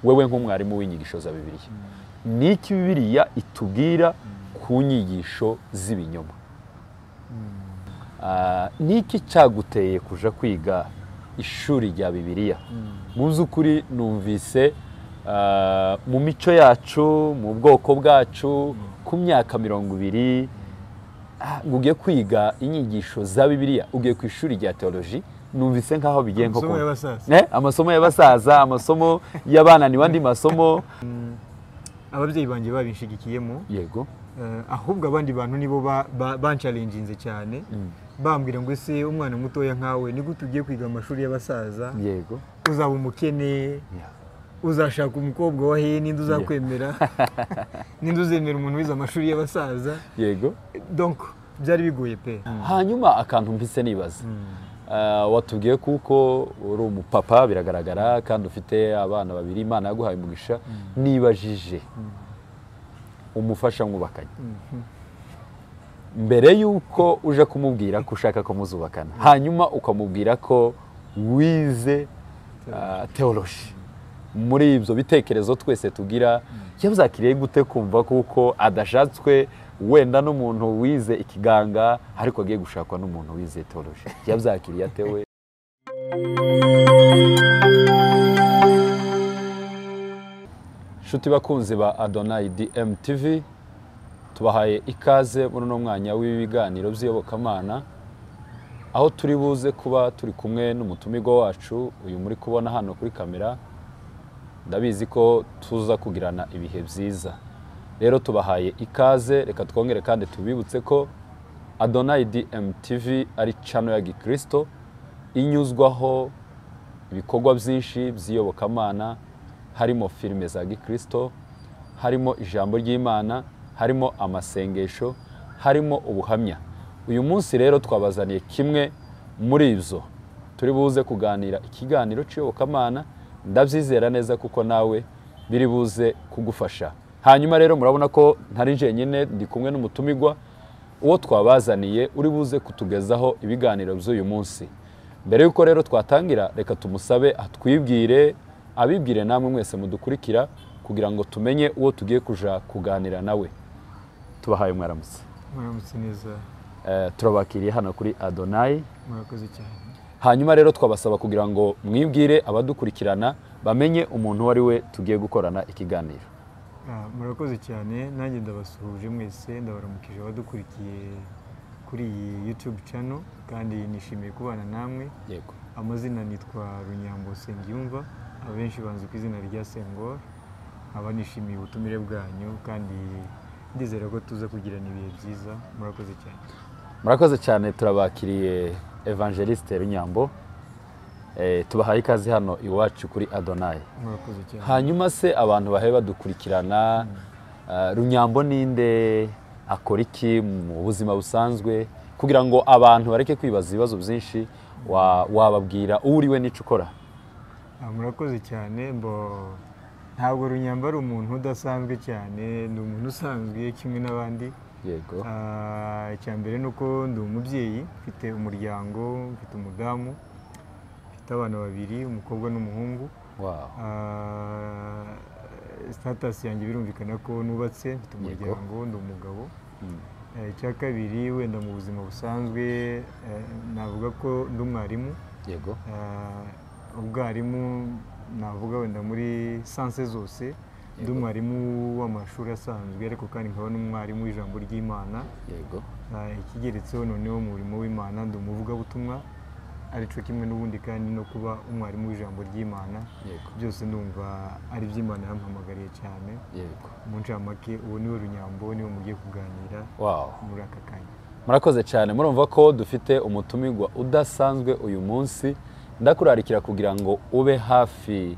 wewe nk'umwarimu w'inyigisho za Bibiliya niki Bibiliya itubwira ku nyigisho z'ibinyoma niki cyaguteye kuja kwiga ishuri rya Bibiliya mu by'ukuri numvise mu mico yacu mu bwoko bwacu ku myaka 20 ugiye kwiga inyigisho za Bibiliya ugiye ku ishuri rya theology numvise nkaho bigiye nko amasomo y'abasaza amasomo y'abana ni wandi masomo ababyeyi banje babinshigikiyemo yego ahubwo abandi bantu nibo banchallenginze cyane bambwira ngo ese umwana mutoya nkawe ni gute ugiye kwiga amashuri y'abasaza yego uzaba umukene uzashaka umukobwa wa he ninde uzakwemera ninde uzemera umuntu wize amashuri y'abasaza yego donc byari bigoye pe hanyuma akantu mpise nibaza watubwiye kuko uri umupapa biragaragara kandi ufite abana babiri Imana yaguhaye umugisha nibajije umufasha mwubakanye mbere yuko uje kumubwira ko ushaka ko muzubakana hanyuma ukamubwira ko wize theology muri ibyo bitekerezo twese tugira cyabuzakiriye gute kumva kuko adashatswe wenda n'umuntu wize ikiganga ariko agiye gushakwa n'umuntu wize theology cyabuzakiriye atewe Shuti bakunzi ba Adonai DMTV tubahaye ikaze muri no mwanya w'ibiganiro by'iyobokamana aho turi buze kuba turi kumwe n'umutumirwa wacu uyu muri kubona hano kuri kamera ndabizi ko tuza kugirana ibihe byiza rero tubahaye ikaze reka twongere kandi tubibutse ko Adonai DMTV ari channel ya Gikristo inyuzwaho ibikorwa byinshi by'iyobokamana harimo filime za Gikristo harimo ijambo ry'Imana harimo amasengesho harimo ubuhamya uyu munsi rero twabazaniye kimwe muri ibyo turi buze kuganira ikiganiro cy'iyobokamana ndabyizera neza kuko nawe biri buze kugufasha hanyuma rero murabona ko ntari jenyine ndi kumwe n'umutumirwa uwo twabazaniye uri buze kutugezaho ibiganiro by'uyu munsi mbere yuko rero twatangira reka tumusabe atwibwire abibwire namwe mwese mudukurikira kugira ngo tumenye uwo tugiye kuja kuganira nawe tubahaye mwaramutse neza turabakiriye hano kuri Adonai murakoze cyane hanyuma rero twabasaba kugira ngo mwibwire abadukurikirana bamenye umuntu wari we tugiye gukorana ikiganiro murakoze cyane nanjye ndabasuhuje mwese ndabaramukije abadukurikiye kuri iyi YouTube channel kandi nishimiye kubana namwe yego amazina nitwa Runyambo Sengiyumva abenshi banzi ku izina rya Sengor abanishimiye ubutumire bwanyu kandi ndizera ko tuza kugirana ibihe byiza murakoze cyane turabakiriye Evangeliste Runyambo tubahaye ikaze hano iwacu kuri Adonai murakoze cyane hanyuma se abantu bahe badukurikirana Runyambo ninde akora iki mu buzima busanzwe kugira ngo abantu bareke kwibaza ibibazo byinshi wababwira uriwe n'ico ukora murakoze cyane ntabwo Runyambo ari umuntu udasanzwe cyane ni umuntu usanzwe kimwe n'abandi yego icyambere nuko ndi umubyeyi mfite umuryango mfite umudamu mfite abana babiri umukobwa n'umuhungu wow status yanjye birumvikana ko nubatse mfite umuryango ndi umugabo icya kabiri wenda mu buzima busanzwe navuga ko ndi umwarimu yego ubwarimu navuga wenda muri sanse zose ndi umwarimu w'amashuri asanzwe ariko kandi nkaba n'umwarimu w'ijambo ry'Imana yego ikigeretseho noneho mu murimo w'Imana ndi umuvugabutumwa arico kimwe n'ubundi kandi no kuba umwarimu w'ijambo ry'Imana byose ndumva ari by'Imana yampamagariye cyane yego mu ncamake uwo niwe Runyambo niwe mugiye kuganira muri aka kanya murakoze cyane murumva ko dufite umutumirwa udasanzwe uyu munsi ndakurarikira kugira ngo ube hafi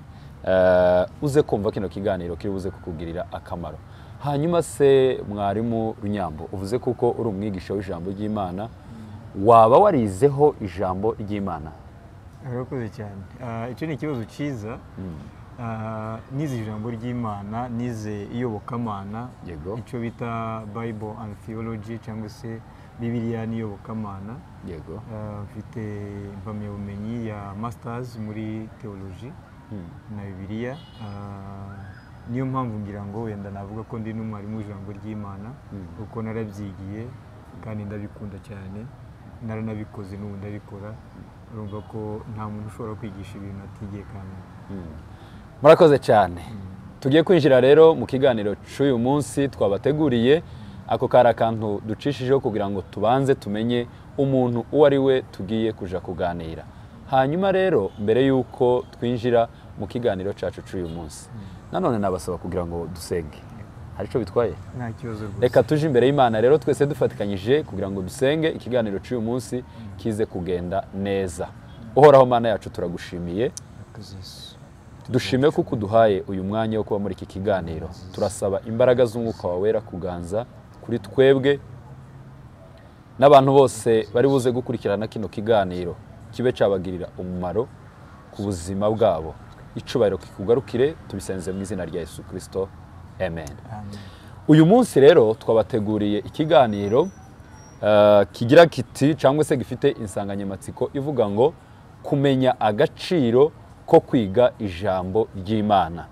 uze kumva kino kiganiro kiri buze kukugirira akamaro hanyuma se mwarimu Runyambo uvuze kuko uri umwigisha w'ijambo ry'Imana waba warizeho ijambo ry'Imana murakoze cyane icyo ni ikibazo cyiza nize ijambo ry'Imana nize iyobokamana icyo bita Bible and Theology cyangwa se Bibiliya n'iyobokamana yego mfite impamyabumenyi ya masters muri theology na bibiliya. Niyo mpamvu ngira ngo wenda navuga ko ndi n'umwarimu w'ijambo ry'Imana kuko narabyigiye kandi ndabikunda cyane, naranabikoze n'ubu ndabikora. Urumva ko nta muntu ushobora kwigisha ibintu atigiye kandi. Murakoze cyane. Tugiye kwinjira rero mu kiganiro cy'uyu munsi twabateguriye. Ako kari akantu ducishijeho kugira ngo tubanze tumenye umuntu uwo ari we tugiye kuja kuganira. Hanyuma rero mbere yuko twinjira mu kiganiro cyacu cy'uyu munsi, nanone nabasaba kugira ngo dusenge. Hari ico bitwaye? Nta kibazo rwose. Reka tuje imbere y'Imana rero twese dufatikanyije kugira ngo dusenge ikiganiro cy'uyu munsi kize kugenda neza. Uhoraho Mana yacu turagushimiye. Dushime kuko uduhaye uyu mwanya wo kuba muri iki kiganiro. Turasaba imbaraga z'umwuka wawe wera kuganza kuri twebwe n'abantu bose bari buze gukurikirana kino kiganiro, kibe cyabagirira umumaro ku buzima bwabo. Icubahiro kikugarukire, tubisenze mu izina rya Yesu Kristo. Amen. Uyu munsi rero twabateguriye ikiganiro kigira kiti cyangwa se gifite insanganyamatsiko ivuga ngo kumenya agaciro ko kwiga ijambo ry'Imana.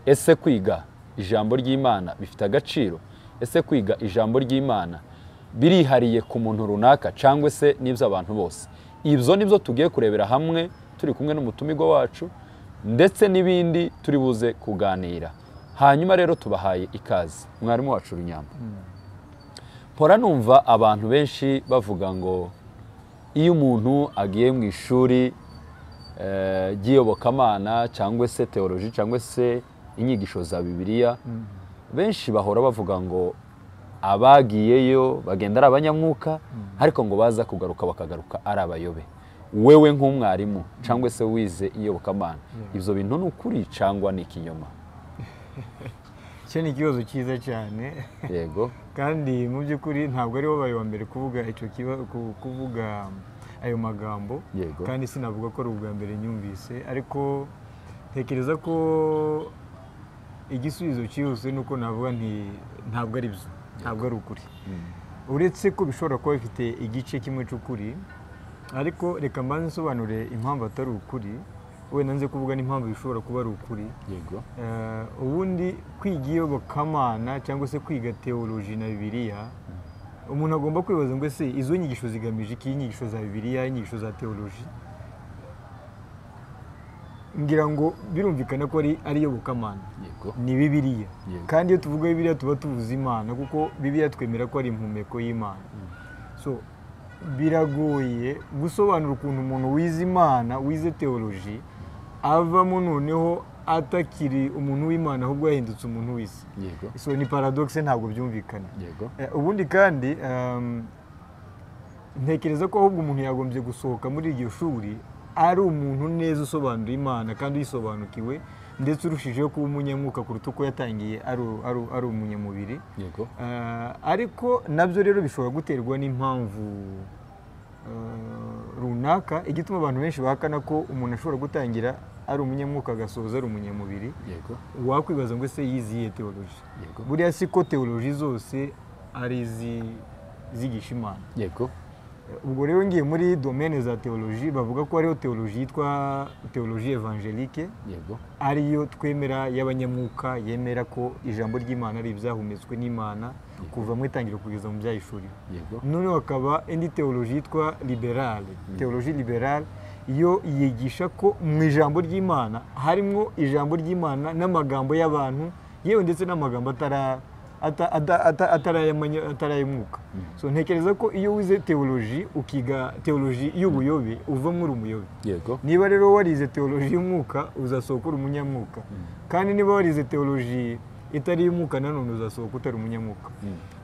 Ese kwiga ijambo ry'Imana bifite agaciro? Ese kwiga ijambo ry'Imana birihariye ku muntu runaka cyangwa se n'ibyo abantu bose? Ibyo nibyo tugiye kurebera hamwe turi kumwe n'umutumirwa wacu, ndetse n'ibindi turi buze kuganira. Hanyuma rero tubahaye ikaze mwarimu wacu Runyamba. Mpora numva abantu benshi bavuga ngo iyo umuntu agiye mu ishuri ry'iyobokamana cyangwa se teoloji cyangwa se inyigisho za Bibiliya, benshi bahora bavuga ngo abagiyeyo bagenda ari abanyamwuka, ariko ngo baza kugaruka bakagaruka ari abayobe. Wewe nk'umwarimu cyangwa se wize iyobokamana, ibyo bintu ni ukuri cyangwa ni ikinyoma? Icyo ni ikibazo cyiza cyane. Yego. Kandi mu by'ukuri ntabwo ari bo bayo mbere kuvuga ayo magambo. Yego. Kandi sinavuga ko ari ubwa mbere nyumvise, ariko tekereza ko igisubizo cyihuse nuko navuga ntabwo ari byo, ntabwo ari ukuri. Uretse ko bishobora kuba bifite igice kimwe cy'ukuri, ariko reka mbanze nsobanure impamvu atari ukuri, wenda nze kuvuga n'impamvu bishobora kuba ari ukuri. Yego. Ubundi kwiga iyobokamana cyangwa se kwiga teoloji na Bibiliya, umuntu agomba kwibaza ngo ese izo nyigisho zigamije iki? Inyigisho za Bibiliya, inyigisho za teoloji, ngira ngo birumvikana ko ari iyobokamana. Yego. Ni Bibiliya. Yego. Kandi iyo tuvuga Bibiliya tuba tuvuze Imana, kuko Bibiliya twemera ko ari impumeko y'Imana. So biragoye gusobanura ukuntu umuntu wize Imana, wize teoloji, avamo noneho atakiri umuntu w'Imana ahubwo yahindutse umuntu w'isi. Yego. So ni paradoxe, ntabwo byumvikana. Yego. Ubundi kandi ntekereza ko ahubwo umuntu yagombye gusohoka muri iryo shuri ari umuntu neza usobanura Imana kandi uyisobanukiwe, ndetse urushijeho kuba umunyamwuka kuruta uko yatangiye ari umunyamubiri. Yego. Ariko nabyo rero bishobora guterwa n'impamvu runaka, igituma abantu benshi bahakana ko umuntu ashobora gutangira ari umunyamwuka agasoza ari umunyamubiri. Yego. Wakwibaza ngo ese yiziye teoloji? Yego. Buriya si ko teoloji zose ari zigisha Imana. Yego. Ubwo rero ngiye muri domaine za teoloji, bavuga ko hariho teoloji yitwa teoloji evangelique. Yego. Ariyo twemera y'abanyamwuka, yemera ko ijambo ry'Imana ari ibyahumetswe n'Imana kuva mu itangiriro kugeza mu byahishuriwe. Yego. Noneho hakaba indi teoloji yitwa liberale. Teoloji liberale iyo yigisha ko mu ijambo ry'Imana harimo ijambo ry'Imana n'amagambo y'abantu, yewe ndetse n'amagambo ataray'umwuka. So ntekereza ko iyo wize teoloji ukiga teoloji y'ubuyobe uvamo uri umuyobe. Yego. Niba rero warize teoloji y'umwuka uzasohoka uri umunyamwuka, kandi niba warize teoloji itari iy'umwuka nanone uzasohoka utari umunyamwuka.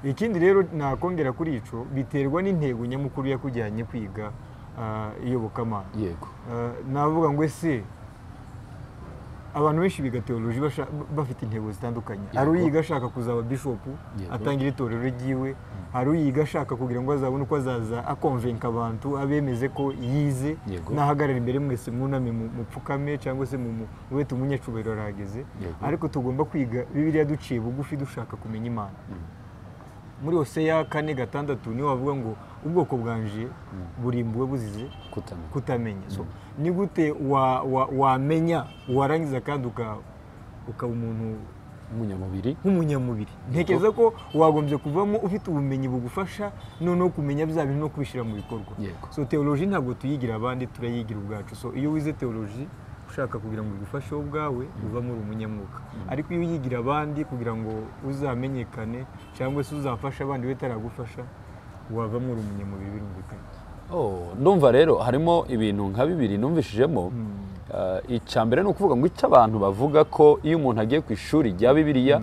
Ikindi rero nakongera kuri ico, biterwa n'intego nyamukuru yakujyanye kwiga iyobokamana. Yego. Navuga ngo ese abantu benshi biga teoloji bafite intego zitandukanye. Hari uyiga ashaka kuzaba bishopu, atangira itorero ryiwe. Hari uyiga ashaka kugira ngo azabone uko azaza akonvenka abantu, abemeze ko yize, nahagarara imbere mwese mwuname mupfukame cyangwa se mubete umunyacubahiro arahageze. Ariko tugomba kwiga Bibiliya duciye bugufi dushaka kumenya Imana. muri Hoseya 4:6 niho bavuga ngo ubwoko bwanje burimbuwe buzize kutamenya. So ni gute wamenya warangiza kandi ukaba umuntu nk'umunyamubiri? Ntekereza ko wagombye kuvamo ufite ubumenyi bugufasha noneho kumenya bya bintu no kubishyira mu bikorwa. So teoloji ntabwo tuyigira abandi, turayigira ubwacu. So iyo wize teoloji ushaka kugira ngo igufashe wowe ubwawe uvamo uri umunyamwuka, ariko iyo uyigira abandi kugira ngo uzamenyekane cyangwa se uzafasha abandi bitaragufasha wavamo uri umunyamubiri birumvikana. Ndumva rero harimo ibintu nka bibiri numvishijemo. Icya mbere ni ukuvuga ngo icyo abantu bavuga ko iyo umuntu agiye ku ishuri rya Bibiliya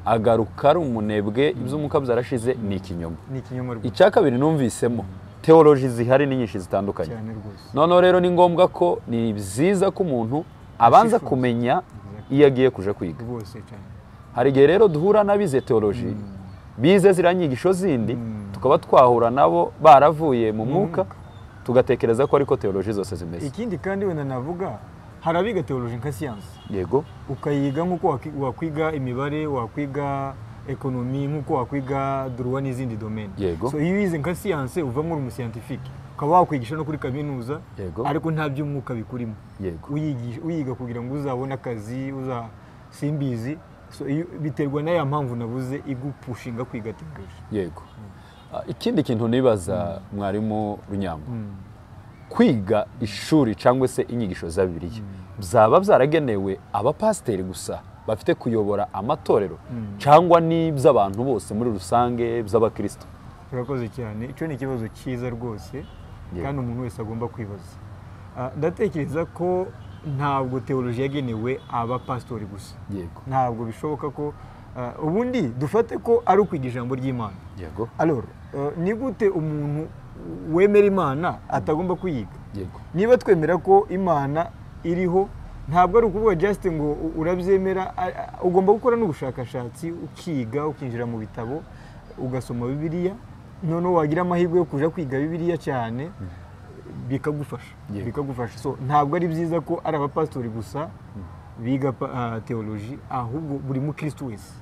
agaruka ari umunebwe iby'umwuka byarashize ni ikinyoma. Icya kabiri numvisemo teoloji zihari ni nyinshi zitandukanye. Noneho rero ni ngombwa ko ni byiza ko umuntu abanza kumenya iyo agiye kuja kwiga. Hari igihe rero duhura n'abize teoloji bize ziriya nyigisho zindi tukaba twahura nabo baravuye mu mwuka tugatekereza ko ariko teoloji zose zimeze. Ikindi kandi wenda navuga hari abiga teoloji nka siyansi, yego, ukayiga nk'uko wakwiga imibare, wakwiga ekonomi, nk'uko wakwiga duruwa n'izindi domene. So iyo wize nka siyansi uvamo uri umuscientifique, ukaba wakwigisha no kuri kaminuza, ariko nta by'umwuka bikurimo. Uyiga kugira ngo uzabone akazi, simbizi. So biterwa n'aya mpamvu nabuze igupushinga kwiga teoloji. Yego. Ikindi kintu nibaza mwarimu Runyambo, kwiga ishuri cyangwa se inyigisho za Bibiliya byaba byaragenewe abapasiteri gusa bafite kuyobora amatorero cyangwa n'iby'abantu bose muri rusange by'abakristo? Turakoze cyane, icyo ni ikibazo cyiza rwose kandi umuntu wese agomba kwibaza. Ndatekereza ko ntabwo teoloji yagenewe abapastori gusa. Ntabwo bishoboka ko ubundi dufate ko ari ukwiga ijambo ry'Imana. Alors ni gute umuntu wemera Imana atagomba kuyiga? Niba twemera ko Imana iriho, ntabwo ari ukuvuga just ngo urabyemera, ugomba gukora n'ubushakashatsi, ukiga, ukinjira mu bitabo, ugasoma Bibiliya, noneho wagira amahirwe yo kuja kwiga Bibiliya cyane bikagufasha. So ntabwo ari byiza ko ari abapastori gusa biga teoloji, ahubwo buri mukristo wese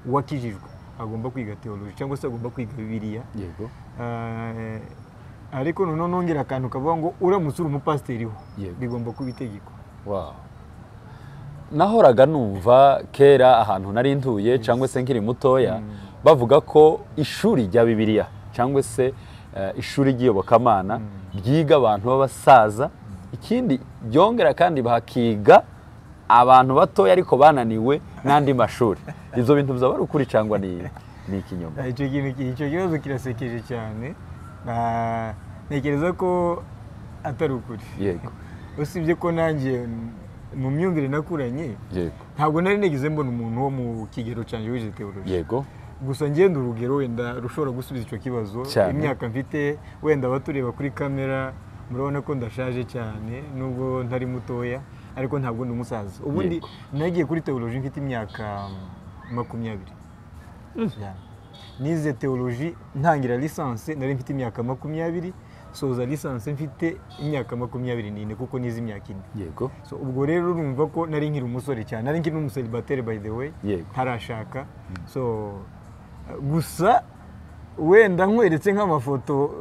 wakijijwe agomba kwiga teoloji cyangwa se agomba kwiga Bibiliya. Ariko noneho nongera akantu kavuga ngo uramutse uri umupasiteri ho bigomba kuba itegeko. Nahoraga numva kera ahantu nari ntuye cyangwa se nkiri mutoya bavuga ko ishuri rya Bibiliya cyangwa se ishuri ry'iyobokamana ryiga abantu b'abasaza, ikindi byongera kandi bakiga abantu batoya ariko bananiwe n'andi mashuri. Ibyo bintu byaba ari ukuri cyangwa ni ikinyoma? Icyo kibazo kirasekeje cyane. Ntekereza ko atari ukuri. Usibye ko nanjye mu myumvire nakuranye ntabwo nari nagize mbona umuntu wo mu kigero cyanjye wize teoloji. Gusa ngenda urugero wenda rushobora gusubiza icyo kibazo. Imyaka mfite, wenda abatureba kuri kamera murabona ko ndashaje cyane nubwo ntari mutoya, ariko ntabwo ndi umusaza. Ubundi nagiye kuri teoloji mfite imyaka 20. Nize teoloji ntangira lisansi nari mfite imyaka 20, soza lisansi mfite imyaka 24 kuko nize imyaka 4. So ubwo rero urumva ko nari nkiri umusore cyane, nari nkiri n'umuselibateri by the way, ntarashaka. So gusa wenda nkweretse nk'amafoto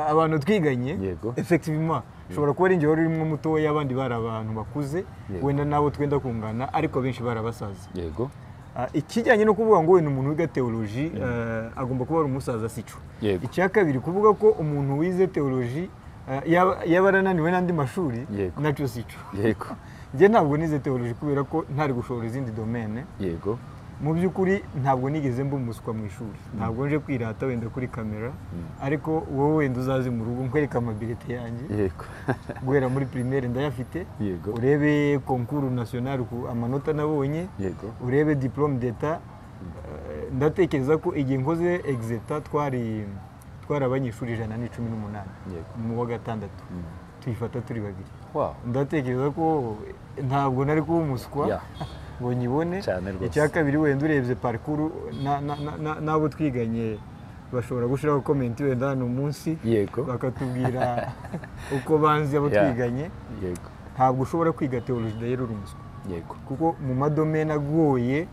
abantu twiganye, effectivement ushobora kuba ari njye wari urimo mutoya, abandi bari abantu bakuze, wenda nabo twenda kungana, ariko benshi bari abasaza. Ikijyanye no kuvuga ngo wenda umuntu wiga teoloji agomba kuba ari umusaza, sico. Icya kabiri kuvuga ko umuntu wize teoloji yaba arananiwe n'andi mashuri, nacyo sico. Njye ntabwo nize teoloji kubera ko ntari gushobora izindi domene. Mu by'ukuri ntabwo nigeze mba umuswa mu ishuri, ntabwo nje kwirata wenda kuri kamera, ariko wowe wenda uzaze mu rugo nkwereka amabilite yanjye. Guhera muri primaire ndayafite, urebe concours national amanota nabonye, urebe diplome d'etat. Ndatekereza ko igihe nkoze exeta twari abanyeshuri 118 mu wa gatandatu, tuyifata turi babiri. Ndatekereza ko ntabwo nari kuba umuswa ngo nyibone. Icya kabiri wenda urebye parcours n'abo twiganye bashobora gushiraho comment wenda hano munsi bakatubwira uko banzi abo twiganye. Ntabwo ushobora kwiga teoloji rero uri umuswa, kuko mu madomene agoye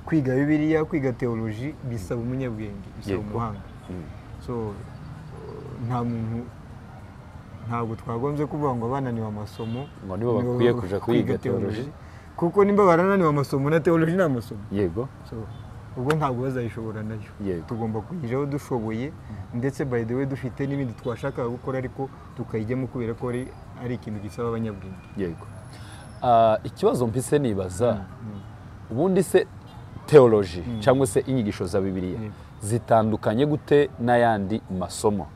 kwiga bibiliya kwiga teoloji bisaba umunyabwenge bisaba umuhanga so ntabwo twagombye kuvuga ngo bananiwe amasomo ngo nibo bakwiye kuja kwiga teoloji kuko nimba barananiwe amasomo na teoloji ni amasomo yego ubwo ntabwo bazayishobora nayo tugomba kuyijaho dushoboye ndetse by the way dufite n'ibindi twashakaga gukora ariko tukayijyamo kubera ko ari ikintu gisaba abanyabwenge yego ikibazo mpise nibaza ubundi se teoloji cyangwa se inyigisho za bibiliya zitandukanye gute n'ayandi masomo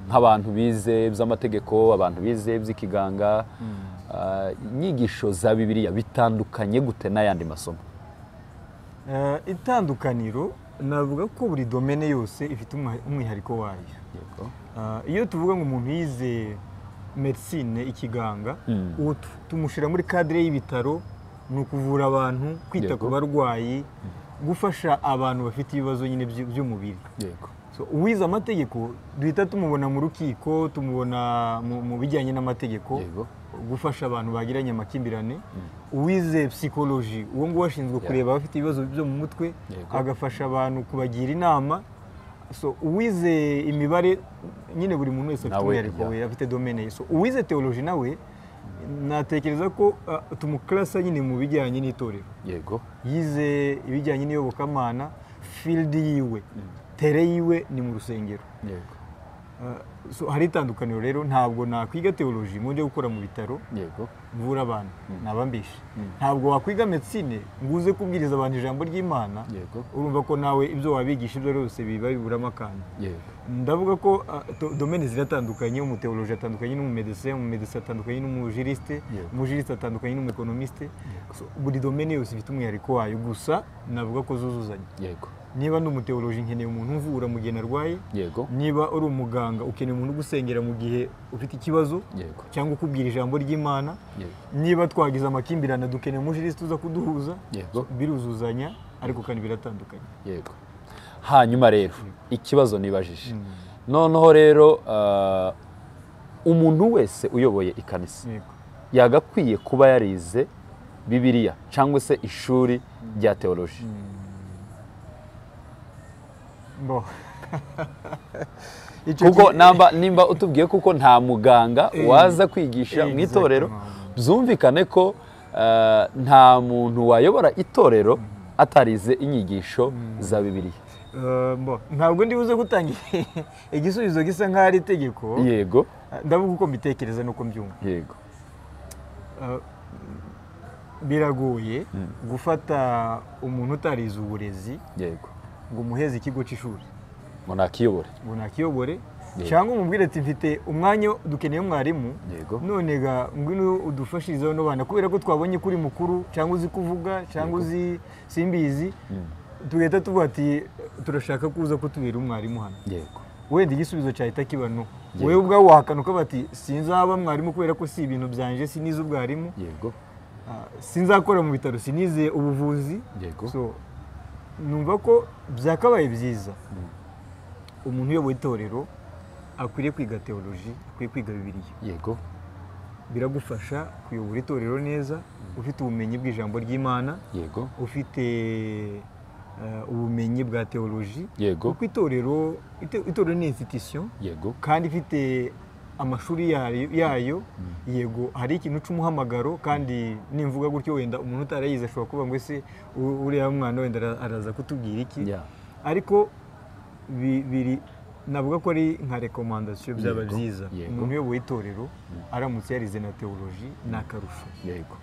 nk'abantu bize by'amategeko abantu bize by'ikiganga inyigisho za bibiliya bitandukanye gute n'ayandi masomo itandukaniro navuga ko buri domene yose ifite umwihariko wayo iyo tuvuga ngo umuntu yize medicine ikiganga ubu tumushyira muri cadre y'ibitaro ni ukuvura abantu kwita ku barwayi gufasha abantu bafite ibibazo nyine by'umubiri uwize amategeko duhita tumubona mu rukiko tumubona mu bijyanye n'amategeko gufasha abantu bagiranye amakimbirane uwize psychology uwo nguwo ashinzwe kureba abafite ibibazo byo mu mutwe agafasha abantu kubagira inama so uwize imibare nyine buri muntu wese afite umwihariko we afite domaine ye so uwize teoloji nawe natekereza ko tumuklasa nyine mu bijyanye n'itorero yego yize ibijyanye n'iyobokamana field yiwe tere yiwe ni mu rusengero yego so hari itandukaniro rero ntabwo nakwiga teoloji mu byo gukora mu bitaro yego mvura abantu nabambisha ntabwo wakwiga medicine nguze kubwiriza abantu ijambo ry'Imana urumva ko nawe ibyo wabigisha ibyo byose biba biburamo akanya ndavuga ko domaine ziratandukanye mu teoloji atandukanye no mu medecin atandukanye no mu juriste atandukanye no mu economiste buri domaine yose ifite umwihariko wayo gusa navuga ko zuzuzanya yego niba ndi umuteoloji nkeneye umuntu umvura mu gihe narwaye niba uri umuganga ukeneye umuntu ugusengera mu gihe ufite ikibazo cyangwa ukubwira ijambo ry'Imana niba twagize amakimbirane dukeneye umujuriste uza kuduhuza biruzuzanya ariko kandi biratandukanye yego hanyuma rero ikibazo nibajije noneho rero umuntu wese uyoboye ikanisa yagakwiye kuba yarize bibiliya cyangwa se ishuri rya teoloji kuko nimba utubwiye kuko nta muganga waza kwigisha mu itorero byumvikane ko nta muntu wayobora itorero atarize inyigisho za bibiliya ntabwo ndi buze gutanga igisubizo gisa nk'aho ari itegeko yego ndavuga uko mbitekereza nuko mbyumva yego biragoye gufata umuntu utarize uburezi yego ngo umuheze ikigo cy'ishuri ngo nakiyobore cyangwa umubwire ati mfite umwanya dukeneye umwarimu none ga ngwino udufashirizeho no bana kubera ko twabonye kuri mukuru cyangwa uzi kuvuga cyangwa uzi simbizi tugahita tuvuga ati turashaka kuza kutubera umwarimu hano wenda igisubizo cyahita kiba no wowe ubwawe wahakanuka bati sinzaba mwarimu kubera ko si ibintu byanje sinize ubwarimu sinzakora mu bitaro sinize ubuvuzi so numva ko byakabaye byiza umuntu uyoboye itorero akwiriye kwiga teoloji akwiye kwiga bibiliya yego biragufasha kuyobora itorero neza ufite ubumenyi bw'ijambo ry'Imana yego ufite ubumenyi bwa teoloji yego kuko itorero ni institution yego kandi ifite amashuri yayo yego hari ikintu cy'umuhamagaro kandi nimvuga gutyo wenda umuntu utarayize ashobora kuvuga ngo ese uriya mwana wenda araza kutubwira iki ariko biri navuga ko ari nka recommandation byaba byiza umuntu uyoboye itorero aramutse yarize na teoloji ni akarusho yego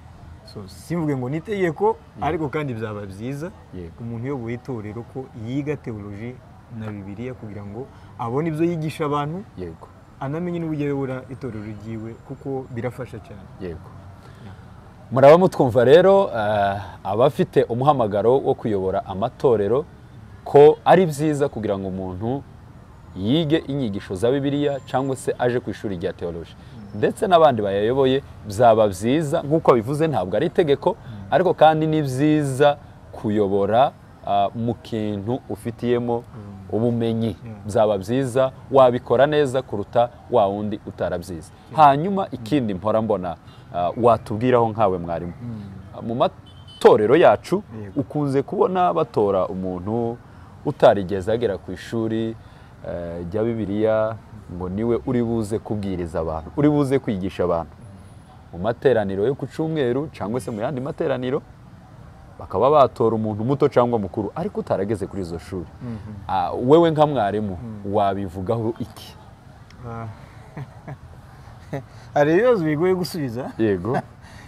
so simvuge ngo ni itegeko ariko kandi byaba byiza umuntu uyoboye itorero ko yiga teoloji na bibiliya kugira ngo abone ibyo yigisha abantu yego anamenye n'uburyo ayobora itorero ryiwe kuko birafasha cyane yego muraba mutwumva rero abafite umuhamagaro wo kuyobora amatorero ko ari byiza kugira ngo umuntu yige inyigisho za bibiliya cyangwa se aje ku ishuri rya teoloji ndetse n'abandi bayayoboye byaba byiza nk'uko bivuze ntabwo ari itegeko ariko kandi ni byiza kuyobora mu kintu ufitiyemo ubumenyi byaba byiza wabikora neza kuruta wa wundi utarabyize hanyuma ikindi mpora mbona watubwiraho nkawe mwarimu matorero yacu ukunze kubona batora umuntu utarigeze agera ku ishuri rya Bibiliya ngo niwe uri buze kubwiriza abantu, uri buze kwigisha abantu mu materaniro yo ku cyumweru cyangwa se mu yandi materaniro, bakaba batora umuntu muto cyangwa mukuru ariko utarageze kuri izo shuri. Wewe nka mwarimu wabivugaho iki? Hari ibibazo bigoye gusubiza. Yego.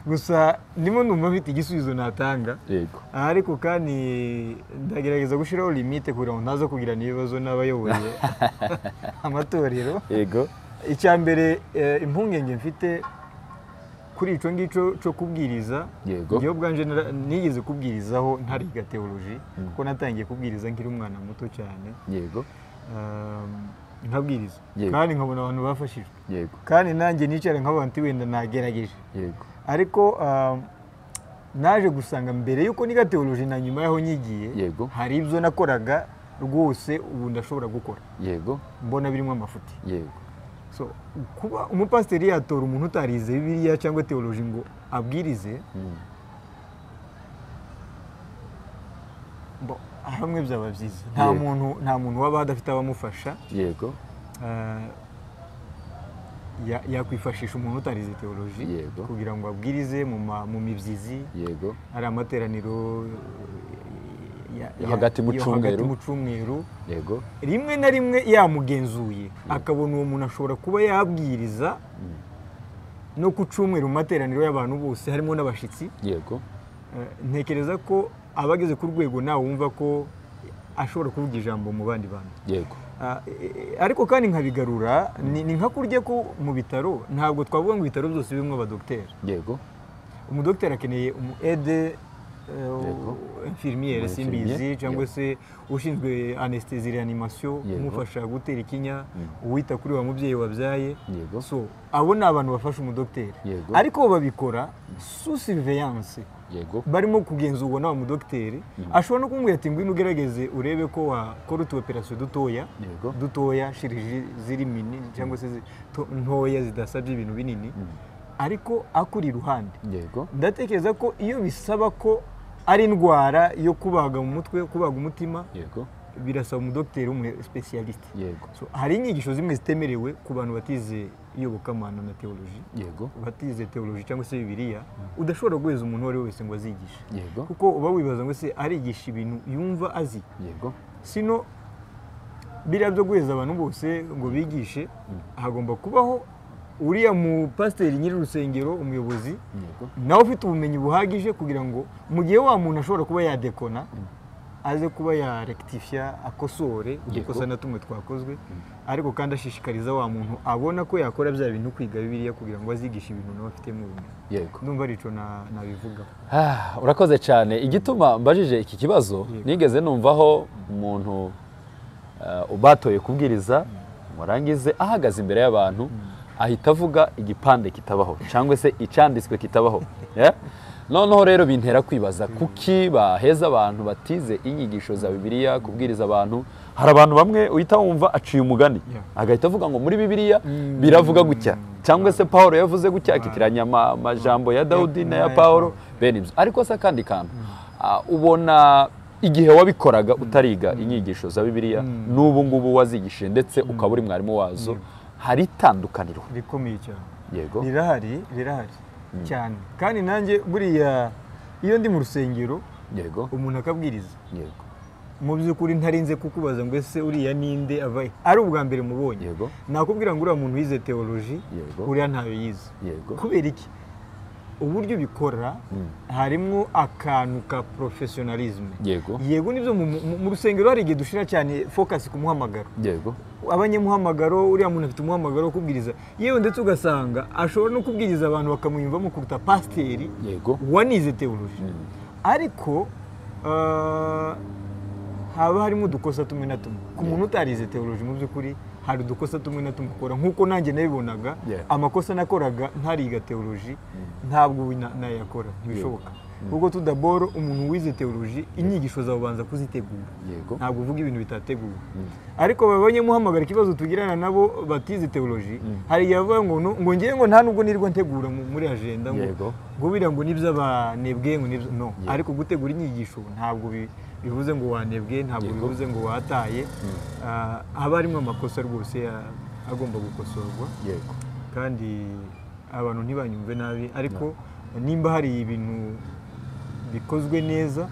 Gusa ndimo numva mfite igisubizo natanga. Yego. Ariko kandi ndagerageza gushiraho limite kugira ngo ntaza kugirana ibibazo n'abayoboye amatorero. Yego. Icya mbere impungenge mfite kuri ico ngico cyo kubwiriza. Yego. Iyo bwanje nigeze kubwirizaho ntariga theology kuko natangiye kubwiriza nkiri umwana muto cyane. Yego. Nkabwiriza kandi nkabona abantu bafashijwe. Yego. Kandi nanjye nicara nk'abantu wenda nagerageje. Yego. Ariko naje gusanga mbere yuko niga theology na nyuma yaho nyigiye, yego, hari ibyo nakoraga rwose ubu ndashobora gukora. Yego. Mbona birimo amafuti. Yego. So kuba umupasiteri yatora umuntu utarize Bibiliya cyangwa theology ngo abwirize, hamwe byaba byiza. Nta muntu waba adafite abamufasha. Yego. Yakwifashisha umuntu utarize theology kugira ngo abwirize mu mibyizi. Yego. Ari amateraniro hagati mu cyumweru. Yego. Rimwe na rimwe yamugenzuye akabona uwo muntu ashobora kuba yabwiriza no ku cyumweru mu materaniro y'abantu bose harimo n'abashitsi. Yego. Ntekereza ko abageze ku rwego nawe wumva ko ashobora kuvuga ijambo mu bandi bantu. Yego. Ariko kandi nkabigarura ni nka kurya ko mu bitaro ntabwo twavuga ngo ibitaro byose birimo abadogiteri. Yego. Umudogiteri akeneye aide infirmiere simbizi cyangwa se ushinzwe anesthesie reanimation, umufasha gutera ikinya, uwita kuri wa mubyeyi wabyaye. So abo ni abantu bafasha umudogiteri, ariko babikora sous surveillance. Yego. Barimo kugenzurwa n'aba mudogiteri. Ashobora no kumubwira ati ngwino ugerageze urebe ko wakora utu operation dutoya chirurgie ziri mini cyangwa se ntoya zidasabye ibintu binini, ariko akuri iruhande. Yego. Ndatekereza ko iyo bisaba ko ari indwara yo kubaga mu mutwe, kubaga umutima, yego, birasaba umudogiteri umwe specialist. Yego. So hari inyigisho zimwe zitemerewe ku bantu batize iyobokamana na theology. Yego. Batize theology cyangwa se Bibiliya, udashobora guheza umuntu wari wese ngo azigishe. Yego. Kuko uba wibaza ngo se arigisha ibintu yumva azi. Yego. Sino biriya byo guheza abantu bose ngo bigishe, hagomba kubaho uriya mu pasiteri nyiri urusengero, umuyobozi, nawe ufite ubumenyi buhagije kugira ngo mu gihe wa muntu ashobora kuba yadekona aze kuba ya rectifia, akosore udukosa na tumwe twakozwe, ariko kandi ashishikariza wa muntu abona ko yakora bya bintu kwiga Bibiliya kugira ngo azigishe ibintu nawe afite mu bumenyi. Yego. Ndumva arico nabivuga. Urakoze cyane. Igituma mbajije iki kibazo, nigeze numvaho umuntu ubatoye kubwiriza murangize ahagaze imbere y'abantu ahita avuga igipande kitabaho cyangwa se icanditswe kitabaho. Noneho rero bintera kwibaza kuki baheza abantu batize inyigisho za Bibiliya kubwiriza abantu. Hari abantu bamwe uhita wumva aciye umugani agahita avuga ngo muri Bibiliya biravuga gutya, cyangwa se Paulo yavuze gutya akitiranya amajambo ya Dawudi na ya Paulo bene ibyo. Ariko se kandi kantu ubona igihe wabikoraga utariga inyigisho za Bibiliya n'ubu ngubu wazigishije ndetse ukaba uri mwarimu wazo, hari itandukaniro rikomeye cyane. Yego. Rirahari cyane. Kandi nanjye buriya iyo ndi mu rusengero, yego, umuntu akabwiriza, yego, mu by'ukuri ntarinze kukubaza ngo ese uriya ninde avaye, ari ubwa mbere mubonye, yego, nakubwira ngo uriya muntu yize theology, yego, uriya ntayo yize. Yego. Kubera iki? Uburyo bikora harimo akantu ka professionalism. Yego. Yego, nibyo mu rusengero hari igihe dushira cyane focus ku muhamagaro. Yego. Abanyamuhamagaro, uriya muntu afite umuhamagaro wo kubwiriza, yewe ndetse ugasanga ashobora no kubwiriza abantu bakamwiyumvamo kuruta pasiteri, yego, wanize theology. Ariko haba harimo udukosa tumwe na tumwe ku muntu utarize theology. Mu by'ukuri hari udukosa tumwe na tumwe ukora nk'uko nanjye nabibonaga. Amakosa nakoraga ntariga theology ntabwo nayakora, ntibishoboka. kuko tudaboro umuntu wize teoloji inyigisho zabanza kuzitegura ntabwo uvuga ibintu bitateguwe ariko babonye muhamagara ikibazo tugirana nabo batize teoloji hari yavuga ngo ngiye ngo nta nubwo nirwa ntegura muri agenda ngo bira ngo nibyo abanebwe ngo nibyo no ariko gutegura inyigisho ntabwo bivuze ngo wanebwe ntabwo bivuze ngo wataye haba harimo amakosa rwose agomba gukosorwa kandi abantu ntibanyumve nabi ariko nimba hari ibintu bikozwe neza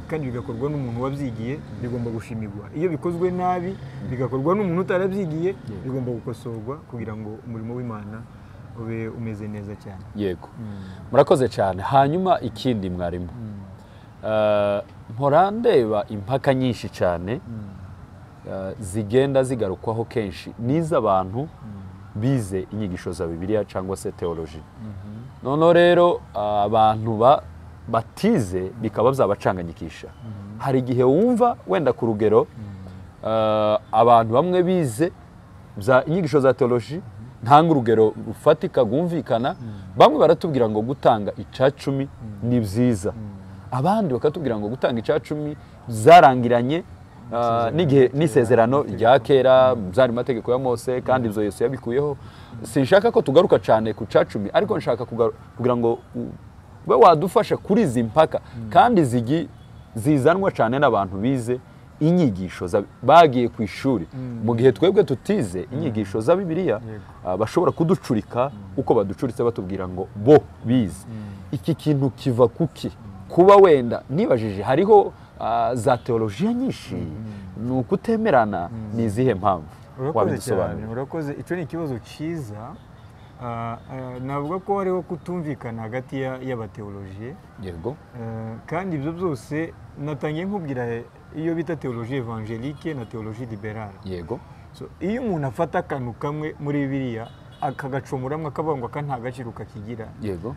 kandi bigakorwa n'umuntu wabyigiye bigomba gushimirwa iyo bikozwe nabi bigakorwa n'umuntu utarabyigiye bigomba gukosorwa kugira ngo umurimo w'Imana ube umeze neza cyane yego murakoze cyane hanyuma ikindi mwarimu mpora ndeba impaka nyinshi cyane zigenda zigarukwaho kenshi n'iz'abantu bize inyigisho za Bibiliya cyangwa se teoloji noneho rero abantu batize bikaba byabacanganyikisha hari igihe wumva wenda ku rugero abantu bamwe bize inyigisho za teoloji ntanga urugero rufatika rwumvikana bamwe baratubwira ngo gutanga icacumi ni byiza abandi bakatubwira ngo gutanga icacumi zarangiranye n'igihe n'isezerano rya kera byari mategeko ya Mose kandi ibyo Yesu yabikuyeho sinshaka ko tugaruka cyane ku cacumi ariko nshaka kugira ngo we wadufasha kuri izi mpaka kandi zizanwa cyane n'abantu bize inyigisho bagiye ku ishuri mu gihe twebwe tutize inyigisho za Bibiliya bashobora kuducurika uko baducuritse batubwira ngo bo bize iki kintu kiva kuki kuba wenda nibajije hariho za teolojiya nyinshi ni ukutemerana ni izihe mpamvu urakoze icyo ni ikibazo cyiza navuga ko hariho kutumvikana hagati y'abateolojiye yego kandi ibyo byose natangiye nkubwira iyo bita teoloji evangelique na teoloji liberale yego iyo umuntu afata akantu kamwe muri Bibiliya akagacomoramo akavuga ngo aka nta gaciro kakigira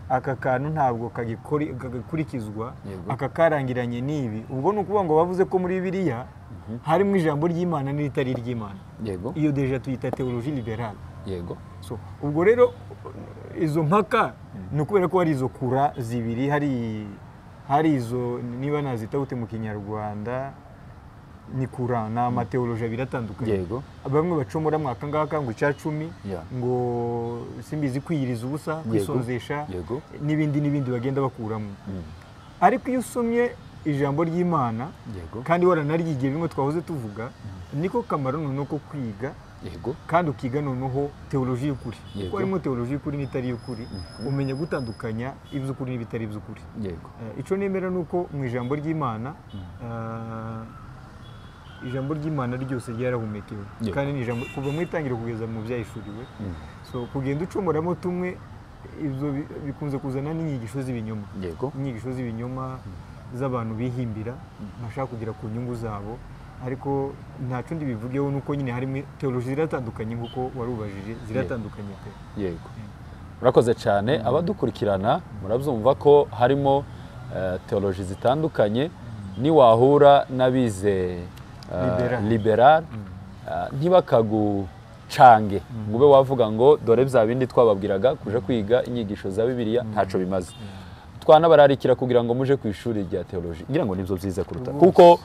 aka kantu ntabwo kagikurikizwa aka karangiranye n'ibi ubwo ni ukuvuga ngo bavuze ko muri Bibiliya harimo ijambo ry'Imana n'itari iry'Imana iyo deja tuyita teoloji liberale ubwo rero izo mpaka ni ukubera ko hari izo kura zibiri hari izo niba nazita gute mu kinyarwanda ni kura ni amateoloji abiri atandukanye bamwe bacomora mwaka ngaka ngo icacumi ngo simbizi kwiyiriza ubusa kwisozesha n'ibindi bagenda bakuramo ariko iyo usomye ijambo ry'Imana kandi waranaryigiye bimwe twahoze tuvuga niko kamaro noneho ko kwiga kandi ukiga noneho teoloji y'ukuri kuko harimo teoloji y'ukuri n'itari y'ukuri umenya gutandukanya iby'ukuri n'ibitari iby'ukuri icyo nemera ni uko mu ijambo ry'Imana ijambo ry'Imana ryose ryarahumekewe kandi ni ijambo kuva mu itangiriro kugeza mu byahishuriwe kugenda ucomoramo tumwe ibyo bikunze kuzana n'inyigisho z'ibinyoma inyigisho z'ibinyoma z'abantu bihimbira bashaka kugera ku nyungu zabo ariko nta cundi bivugeho nuko nyine harimo teoloji ziratandukanye nk'uko warubajije ziratandukanye yego murakoze cyane abadukurikirana murabyumva ko harimo teoloji zitandukanye niwahura n'abize liberal ntibakagucange ngo ube wavuga ngo dore bya bindi twababwiraga kuja kwiga inyigisho za Bibiliya ntaco bimaze twanabararikira kugira ngo muje ku ishuri rya teoloji ngira ngo nibyo byiza kuruta kuko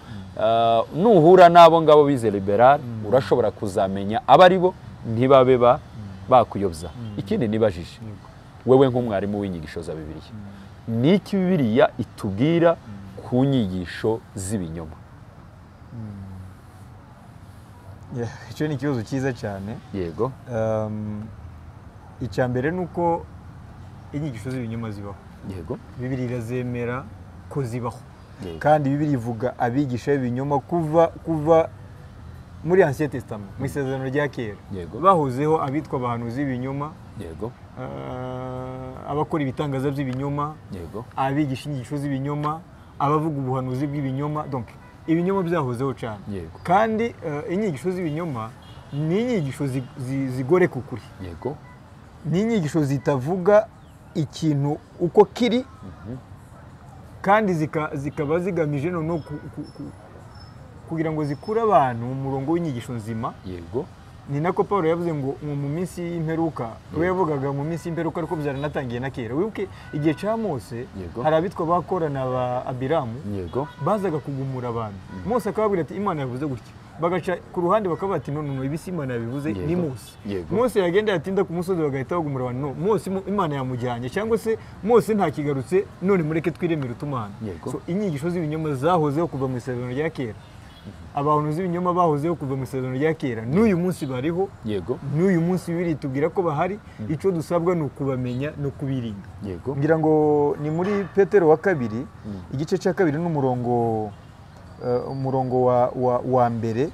nuhura nabo ngabo bize liberal urashobora kuzamenya abari bo ntibabe bakuyobya ikindi nibajije wewe nk'umwarimu w'inyigisho za Bibiliya niki Bibiliya itubwira ku nyigisho z'ibinyoma icyo ni ikibazo cyiza cyane yego icya mbere ni uko inyigisho z'ibinyoma zibaho yego Bibiliya irazemera ko zibaho kandi Bibiliya ivuga abigisha b'ibinyoma kuva muri Ancien Testament mu isezerano rya kera bahozeho abitwa abahanuzi b'ibinyoma abakora ibitangaza by'ibinyoma abigisha inyigisho z'ibinyoma abavuga ubuhanuzi bw'ibinyoma donc ibinyoma byahozeho cyane kandi inyigisho z'ibinyoma ni inyigisho zigoreka ukuri ni inyigisho zitavuga ikintu uko kiri kandi zikaba zigamije noneho kugira ngo zikure abantu mu murongo w'inyigisho nzima ni nako Paul yavuze ngo mu minsi y'imperuka we yavugaga mu minsi y'imperuka ariko byaranatangiye na kera wibuke igihe cya Mose hari abitwa bakorana ba Abiramu bazaga kugumura abantu Mose akababwira ati Imana yavuze gutya bagaca ku ruhande bakaba bati none ibisi Imana yabivuze ni Mose Mose yagenda yatinda ku musozi bagahita bagumura abantu Mose Imana yamujyanye cyangwa se Mose nta kigarutse none mureke twiremera utumana so inyigisho z'ibinyoma zahozeho kuva mu isezerano rya kera abantu z'ibinyoma bahozeho kuva mu isezerano rya kera n'uyu munsi bariho n'uyu munsi bibiri tubwira ko bahari icyo dusabwa ni ukubamenya no kubirinda ngira ngo ni muri Petero wa kabiri igice cya kabiri n'umurongo wa mbere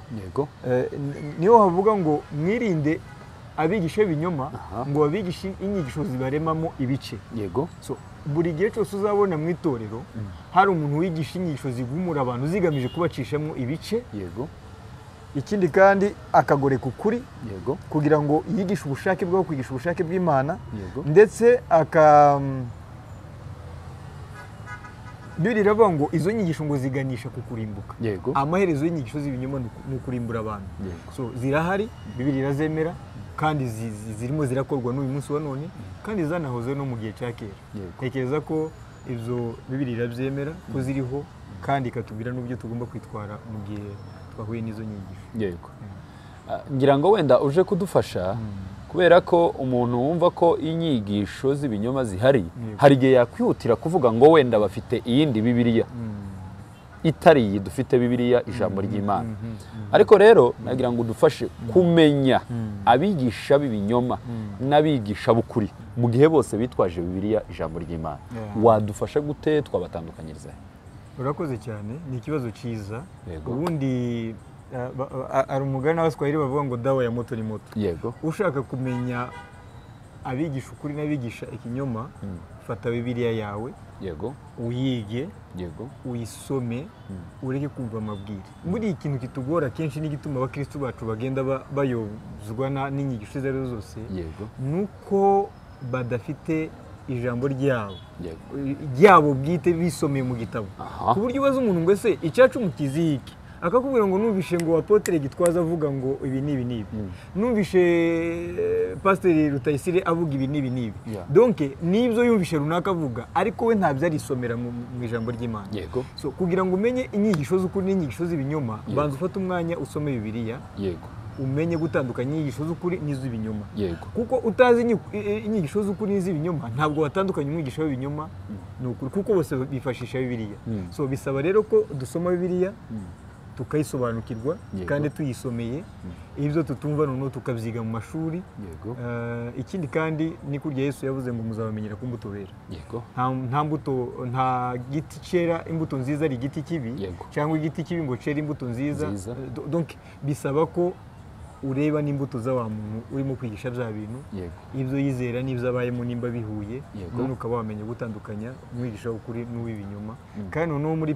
niho havuga ngo mwirinde abigisha b'ibinyoma ngo babigishe inyigisho zibaremamo ibice so buri gihe cyose uzabona mu itorero hari umuntu wigisha inyigisho zigumura abantu zigamije kubacishamo ibice ikindi kandi akagoreka ukuri kugira ngo yigishe ubushake bwo kwigisha ubushake bw'Imana ndetse Bibiri iravuga ngo izo nyigisho ngo ziganisha ku kurimbuka amaherezo y'inyigisho z'ibinyoma ni ukurimbura abantu so zirahari Bibiri irazemera kandi zirimo zirakorwa n'uyu munsi wa none kandi zanahoze no mu gihe cya kera tekereza ko ibyo Bibiri irabyemera ko ziriho kandi ikatubwira n'uburyo tugomba kwitwara mu gihe twahuye n'izo nyigisho ngira ngo wenda uje kudufasha kubera ko umuntu wumva ko inyigisho z'ibinyoma zihari hari igihe yakwihutira kuvuga ngo wenda bafite iyindi Bibiliya itari iyi dufite Bibiliya ijambo ry'Imana ariko rero nagira ngo udufashe kumenya abigisha b'ibinyoma n'abigisha b'ukuri mu gihe bose bitwaje Bibiliya ijambo ry'Imana wadufasha gute twabatandukanyiriza urakoze cyane ni ikibazo cyiza ubundi ari umugani w'Abaswahili bavuga ngo dawa ya moto ni moto ushaka kumenya abigisha ukuri n'abigisha ikinyoma fata Bibiliya yawe uyige uyisome ureke kumva amabwire muri ikintu kitugora kenshi n'igituma abakristo bacu bagenda bayozwa n'inyigisho izo arizo zose nuko badafite ijambo ryabo bwite bisomeye mu gitabo ku buryo ubaza umuntu ngo ese icyacu mukiziki akakubwira ngo numvishe ngo Apotre Gitwaza avuga ngo ibi n'ibi numvishe Pasteur Rutayisire avuga ibi n'ibi donc nibyo yumvishe runaka avuga ariko we ntabyo arisomera mu ijambo ry'Imana so kugira ngo umenye inyigisho z'ukuri n'inyigisho z'ibinyoma banza ufate umwanya usome Bibiliya umenye gutandukanya inyigisho z'ukuri n'iz'ibinyoma kuko utazi inyigisho z'ukuri n'iz'ibinyoma ntabwo watandukanya umwigisha w'ibinyoma n'ukuri kuko bose bifashisha Bibiliya so bisaba rero ko dusoma Bibiliya tukayisobanukirwa kandi tuyisomeye ibyo tutumva noneho tukabyiga mu mashuri ikindi kandi ni kurya Yesu yavuze ngo muzabamenyera ku mbuto bera nta giti cyera imbuto nziza ari igiti kibi cyangwa igiti kibi ngo cyera imbuto nziza donc bisaba ko ureba n'imbuto za wa muntu urimo kwigisha bya bintu ibyo yizera n'ibyo abayemo nimba bihuye none ukaba wamenya gutandukanya umwigisha w'ukuri n'uw'ibinyoma kandi noneho muri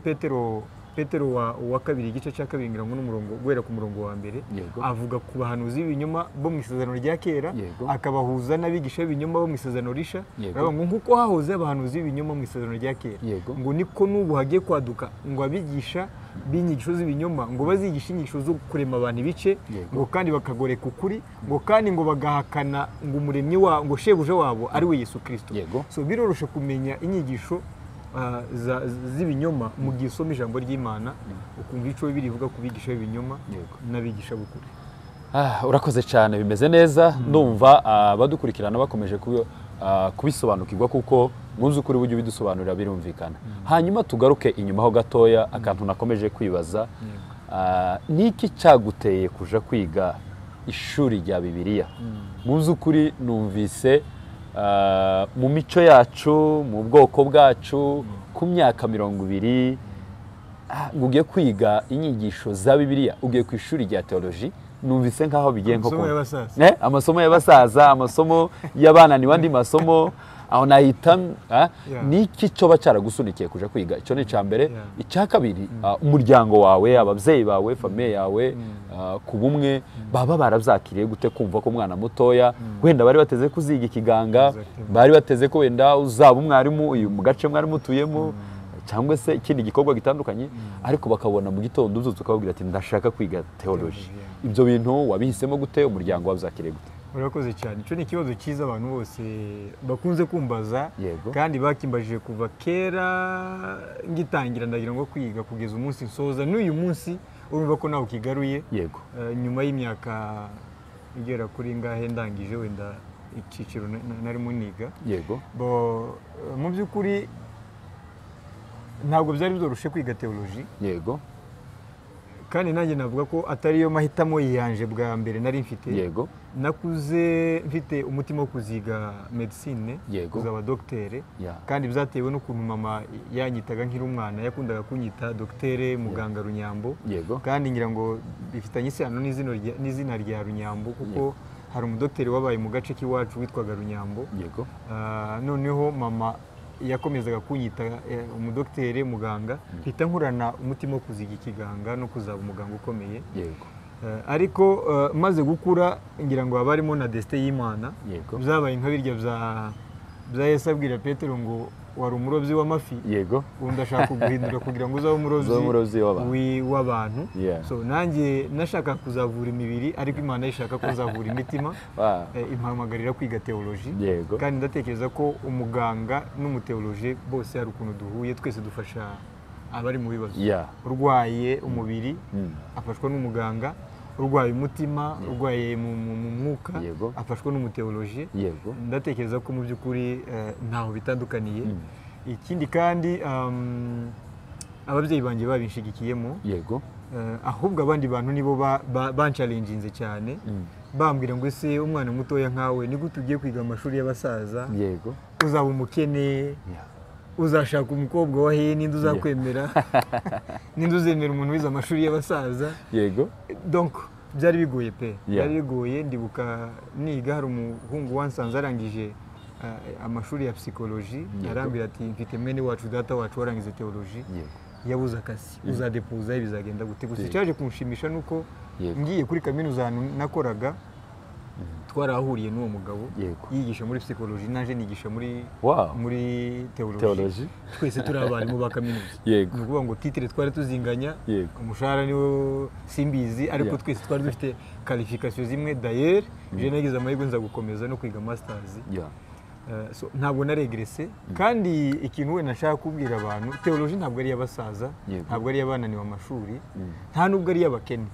Petero wa kabiri igice cya kabiri ngira ngo n'umurongo guhera ku murongo wa mbere avuga ku bahanuzi b'ibinyoma bo mu isezerano rya kera akabahuza n'abigisha b'ibinyoma bo mu isezerano risha ngo nkuko hahoze abahanuzi b'ibinyoma mu isezerano rya kera ngo niko n'ubu hagiye kwaduka ngo abigisha b'inyigisho z'ibinyoma ngo bazigisha inyigisho zo kurema abantu ibice ngo kandi bakagoreka ukuri ngo kandi ngo bagahakana ngo umuremyi wabo ngo shebuja wabo ari we Yesu Kristo so biroroshe kumenya inyigisho z'ibinyoma mu gihe usoma ijambo ry'Imana ukumva icyo Bibiliya ivuga ku bigisha b'ibinyoma n'abigisha b'ukuri urakoze cyane bimeze neza ndumva abadukurikirana bakomeje kubisobanukirwa kuko munsi ukuri buryo bidusobanurira birumvikana hanyuma tugaruke inyuma ho gatoya akantu nakomeje kwibaza niki cyaguteye kuja kwiga ishuri rya Bibiliya munsi ukuri numvise mu mico yacu mu bwoko bwacu ku myaka 20 ugiye kwiga inyigisho za Bibiliya ugiye ku ishuri rya theology numvise nkaho bigiye nko amasomo y'abasaza amasomo y'abananiwe andi masomo aho nahita niki cyo bacaragusunikiye kuja kwiga icyo ni cyambere icya kabiri umuryango wawe ababyeyi bawe famille yawe ku bumwe baba barabyakiriye gute kumva ko umwana mutoya wenda bari bateze kuziga ikiganga bari bateze ko wenda uzaba umwarimu uyu mu gace mwari mutuyemo cyangwa se ikindi gikorwa gitandukanye ariko bakabona mu gitondo ubyutse ukababwira ati ndashaka kwiga theology. Ibyo bintu wabihisemo gute, umuryango wabyakiriye gute? Urakoze cyane. Icyo ni ikibazo cyiza abantu bose bakunze kumbaza kandi bakimbajije kuva kera ngitangira ndagira ngo kwiga kugeza umunsi nsoza n'uyu munsi urumva ko nawe ukigaruye. Nyuma y'imyaka igera kuri ngahe ndangije wenda icyiciro narimo niga. Mu by'ukuri ntabwo byari byoroshye kwiga theology. Kandi nanjye navuga ko atariyo mahitamo yanje bwa mbere nari mfite. Nakuze mfite umutima wo kuziga medicine, kuzaba docteur, kandi byatewe n'ukuntu mama yanyitaga nkiri umwana, yakundaga kunyita docteur Muganga Runyambo. Kandi ngira ngo bifitanye isano n'izina rya Runyambo kuko hari umudokiteri wabaye mu gace k'iwacu witwaga Runyambo. Noneho mama yakomezaga kunyita umudokiteri muganga, mpita nkurana umutima wo kuziga ikiganga no kuzaba umuganga ukomeye. Ariko maze gukura ngira ngo habarimo na destin y'Imana. Byabaye nka birya bya Yesu abwira Petero ngo wari umurobyi w'amafi, ndashaka kuguhindura kugira ngo uzabe umurobyi w'abantu. So nanjye nashaka kuzavura imibiri ariko Imana ishaka ko nzavura imitima. Impamagarira kwiga theology, kandi ndatekereza ko umuganga n'umuteoloji bose hari ukuntu duhuye, twese dufasha abari mu bibazo. Urwaye umubiri afashwa n'umuganga, urwaye umutima, urwaye mu mwuka afashwa n'umuteoloji. Ndatekereza ko mu by'ukuri ntaho bitandukaniye. Ikindi kandi ababyeyi banjye babinshigikiyemo, ahubwo abandi bantu nibo banchallenginze cyane, bambwira ngo ese umwana mutoya nkawe ni gute ugiye kwiga amashuri y'abasaza, uzaba umukene, uzashaka umukobwa wa he, ninde uzakwemera, ninde uzemera umuntu wize amashuri y'abasaza. Donc byari bigoye pe, byari bigoye. Ndibuka niga hari umuhungu wansanze arangije amashuri ya psychology, arambwira ati mfite mwene wacu data wacu warangize theology, yabuze akazi, uzadepoza bizagenda gute? Gusa cyaje kunshimisha nuko ngiye kuri kaminuza nakoraga, twarahuriye n'uwo mugabo yigisha muri psychology, naje nigisha muri theology. Twese turi abarimu ba kaminuza. Ni ukuvuga ngo titre twari tuzinganya, umushahara niwo simbizi, ariko twese twari dufite qualification zimwe. D'ailleurs je nagize amahirwe nza gukomeza no kwiga masters. Ntabwo naregrese. Kandi ikintu we nashaka kubwira abantu, theology ntabwo ari y'abasaza, ntabwo ari y'abananiwe amashuri, nta nubwo ari y'abakene.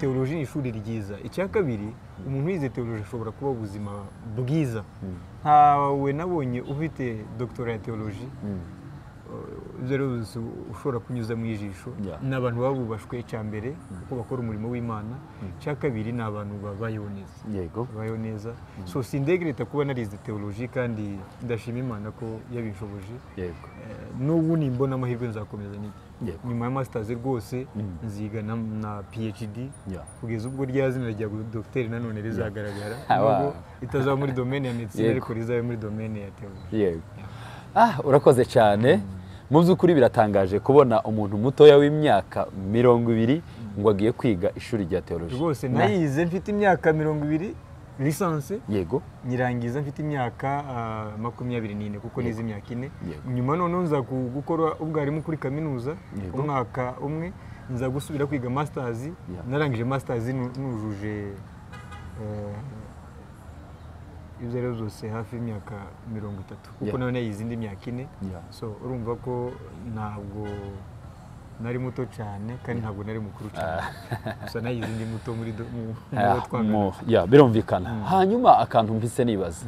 Theology ni ishuri ryiza. Icya kabiri, umuntu wize theology ashobora kuba ubuzima bwiza. Ntawe nabonye ufite doctorat ya theology ushobora kunyuza mu ijisho. Ni abantu baba bubashwe icya mbere kuko bakora umurimo w'Imana. Icya kabiri ni abantu babayeho neza. So sindegreta kuba narize theology, kandi ndashima Imana ko yabinshoboje. N'ubu nimbona amahirwe nzakomeza nyuma ya masters rwose nziga na PhD kugeza ubwo rya zina rya docteur nanone rizagaragara, nubwo itazaba muri domaine ya medicine ariko rizabe muri domaine ya theology. Urakoze cyane. Mu by'ukuri biratangaje kubona umuntu mutoya w'imyaka 20 ngo agiye kwiga ishuri rya theology. Rwose nayize mfite imyaka 20 lisansi. Nyirangiza mfite imyaka 24 kuko nize imyaka 4. Nyuma none nza gukora ubwarimu kuri kaminuza umwaka umwe, nza gusubira kwiga masters. Narangije masters nujuje ibyo zose hafi imyaka 30 kuko nawe nayize indi myaka 4. So urumva ko ntabwo nari muto cyane kandi ntabwo nari mukuru cyane, gusa nayize indi muto muri twangana. Birumvikana. Hanyuma akantu mpise nibaza,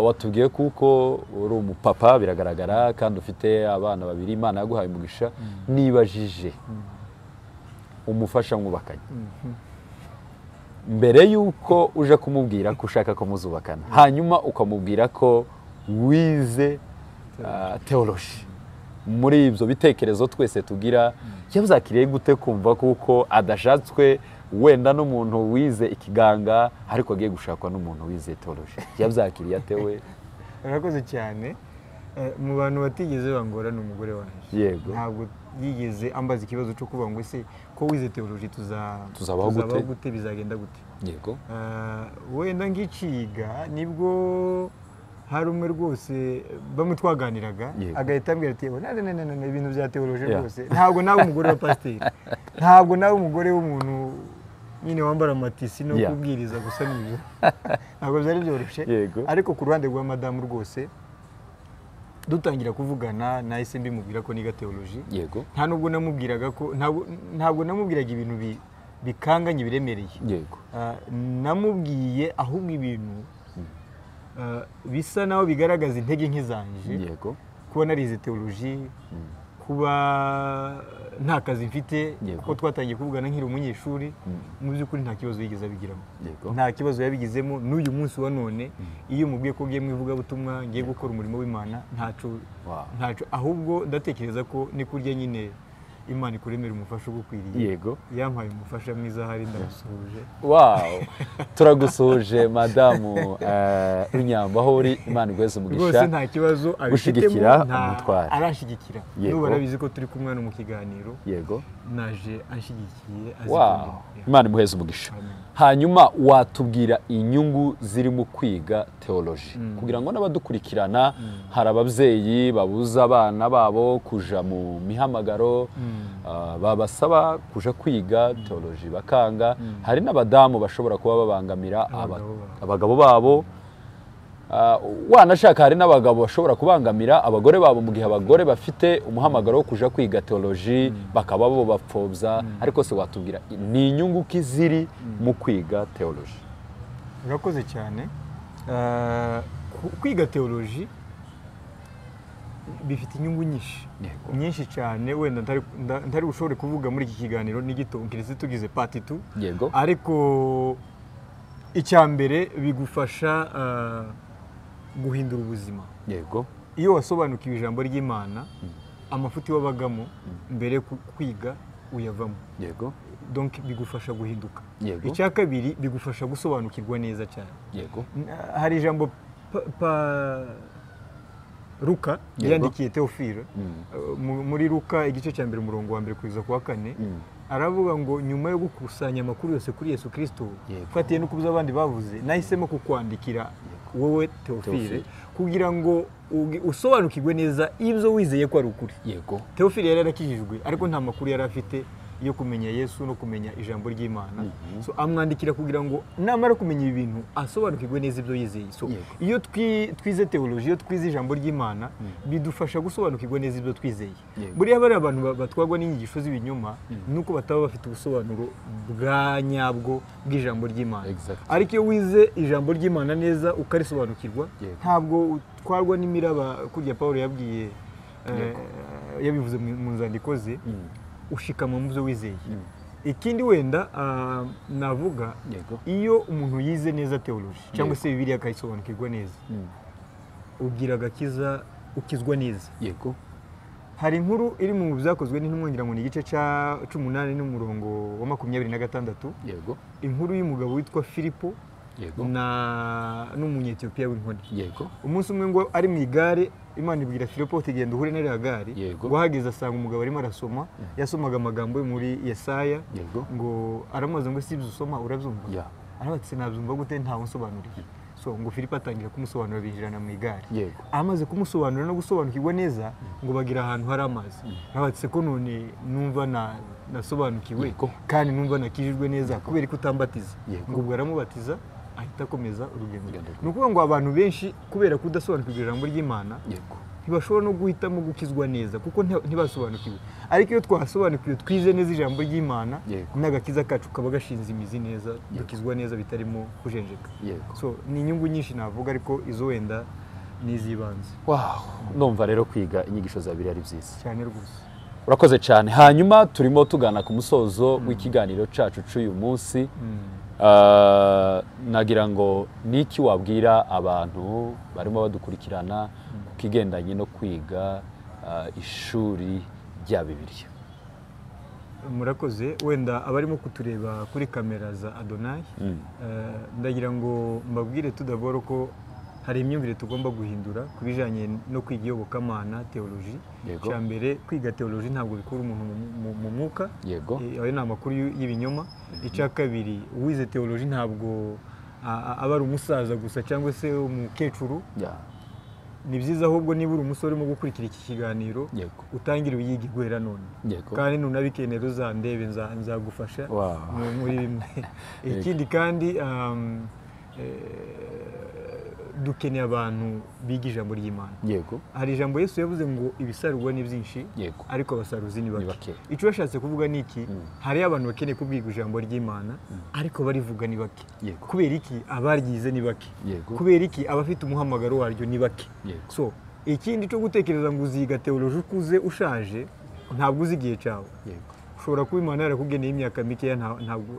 watubwiye kuko uri umupapa biragaragara kandi ufite abana 2 Imana yaguhaye umugisha. Nibajije umufasha mwubakanye mbere yuko uje kumubwira ko ushaka ko muzubakana, hanyuma ukamubwira ko wize theology, muri ibyo bitekerezo twese tugira, yabyakiriye gute kumva kuko adashatswe wenda n'umuntu wize ikiganga ariko agiye gushakwa n'umuntu wize theology? Yabyakiriye atewe? Urakoze cyane. Mu bantu batigeze bangora n'umugore wanjye. Ntabwo yigeze ambaza ikibazo cyo kuvuga ngo ese ko wize theology tuzabaho gute, bizagenda gute. Wenda ngiciga nibwo hari umwe rwose bamwe twaganiraga agahita ambwira ati nane ibintu bya teoloji rwose ntabwo nawe umugore wa pasiteri ntabwo nawe umugore w'umuntu nyine wambara amatisi no kubwiriza gusa n'ibyo ntabwo byari byoroshye ariko ku ruhande rwa madamu rwose dutangira kuvugana nahise mbimubwira ko niga teoloji nta nubwo namubwiraga ko ntabwo namubwiraga ibintu bikanganye biremereye namubwiye ahubwo ibintu bisa naho bigaragaza intege nke zanje kuba narize teoloji kuba nta kazi mfite kuko twatangiye kuvugana nkiri umunyeshuri mu by'ukuri nta kibazo yigeze abigiramo nta kibazo yabigizemo n'uyu munsi wa none iyo mubwiye ko ngiye mu ivugabutumwa ngiye gukora umurimo w'Imana ntaco ahubwo ndatekereza ko ni kurya nyine Imana ikuremera umufasha ugukwiriye yampaye umufasha mwiza hari ndagusuhuje turagusuhuje madamu Runyamba aho uri Imana igweze umugisha rwose nta kibazo gushigikira umutware arashigikira n'ubu arabizi ko turi kumwe no mu kiganiro naje anshigikiye Imana imuheze umugisha hanyuma watubwira inyungu ziri mu kwiga teoloji kugira ngo n'abadukurikirana hari ababyeyi babuza abana babo kuja mu mihamagaro babasaba kuja kwiga teoloji bakanga hari n'abadamu bashobora kuba babangamira abagabo babo wanashaka hari n'abagabo bashobora kubangamira abagore babo mu gihe abagore bafite umuhamagaro wo kuja kwiga teoloji bakaba bo bapfobya ariko se watubwira ni inyungu ki ziri mu kwiga teoloji urakoze cyane kwiga teoloji bifite inyungu nyinshi cyane wenda ntari ushobore kuvuga muri iki kiganiro ni gito nkirisi tugize part 2 ariko icya mbere bigufasha guhindura ubuzima iyo wasobanukiwe ijambo ry'Imana amafuti wabagamo mbere kwiga uyavamo donc bigufasha guhinduka icya kabiri bigufasha gusobanukirwa neza cyane hari ijambo Luka yandikiye Theophile muri Luka igice cya mbere umurongo wa mbere kugeza ku wa 4 aravuga ngo nyuma yo gukusanya amakuru yose kuri Yesu Kristo fatiye no kubuza abandi bavuze nahisemo kukwandikira wowe Theophile kugira ngo usobanukirwe neza ibyo wizeye ko ari ukuri Theophile yari yarakijijwe ariko nta makuru yari afite yo kumenya Yesu no kumenya ijambo ry'Imana so amwandikira kugira ngo namara kumenya ibintu asobanukirwe neza ibyo yizeye so iyo twize teoloji iyo twize ijambo ry'Imana bidufasha gusobanukirwa neza ibyo twizeye buriya bari abantu batwagwa n'inyigisho z'ibinyoma nuko bataba bafite ubusobanuro bwa nyabwo bw'ijambo ry'Imana ariko iyo wize ijambo ry'Imana neza ukarisobanukirwa ntabwo utwarwa n'imiraba kurya Paulo yabwiye yabivuze mu nzandiko ze ushikama mu byo wizeye ikindi wenda navuga iyo umuntu yize neza teoloji cyangwa se Bibiliya akayisobanukirwa neza ugira agakiza ukizwa neza hari inkuru iri mu byakozwe n'intumwa ngira ngo ni igice cya 18 n'umurongo wa 26 inkuru y'umugabo witwa Filipo n'umunyetiyopiya w'inkoni umunsi umwe ngo ari mu igare Imana ibwira Filipo ati genda uhure n'iriya gare ngo ahageze asanga umugabo arimo arasoma yasomaga amagambo yo muri Yesaya ngo aramubaza ngo si ibyo usoma urabyumva aravuga ati nabyumva gute ntawe unsobanuriye so ngo Filipo atangira kumusobanurira binjirana mu igare amaze kumusobanurira no gusobanukirwa neza ngo bagira ahantu hari amazi aravuga ati ko none numva nasobanukiwe kandi numva nakijijwe neza kubera ko utambatiza ngo ubwo aramubatiza ahita akomeza urugendo ni ukuvuga ngo abantu benshi kubera kudasobanukirwa ijambo ry'Imana ntibashobora no guhitamo gukizwa neza kuko ntibasobanukiwe ariko iyo twasobanukiwe twize neza ijambo ry'Imana n'agakiza kacu kaba gashinze imizi neza dukizwa neza bitarimo kujenjeka so ni inyungu nyinshi navuga ariko izo wenda n'izibanze numva rero kwiga inyigisho za Bibiliya ari byiza cyane rwose urakoze cyane hanyuma turimo tugana ku musozo w'ikiganiro cacu cy'uyu munsi nagira ngo niki wabwira abantu barimo badukurikirana kukigendanye no kwiga ishuri rya Bibiliya murakoze wenda abarimo kutureba kuri kamera za Adonai ndagira ngo mbabwire tudaboro ko hari imyumvire tugomba guhindura kubijanye no kwiga iyobokamana teoloji cya mbere kwiga teoloji ntabwo bikura umuntu mu mwuka ayo ni amakuru y'ibinyoma icya kabiri uwize teoloji ntabwo aba ari umusaza gusa cyangwa se umukecuru ni byiza ahubwo niba uri umusore urimo gukurikira iki kiganiro utangire uyige guhera none kandi nunabikenera uzandebe nzagufasha muri bimwe ikindi kandi dukeneye abantu biga ijambo ry'Imana hari ijambo Yesu yavuze ngo ibisarurwa ni byinshi ariko abasaruzi ni bake icyo yashatse kuvuga ni iki hari abantu bakeneye kubwiga ijambo ry'Imana ariko barivuga ni bake kubera iki abaryize ni bake kubera iki abafite umuhamagaro waryo ni bake so ikindi cyo gutekereza ngo uziga teoloji ukuze ushaje ntabwo uzi igihe cyawe ushobora kuba Imana yarakugeneye imyaka mikeya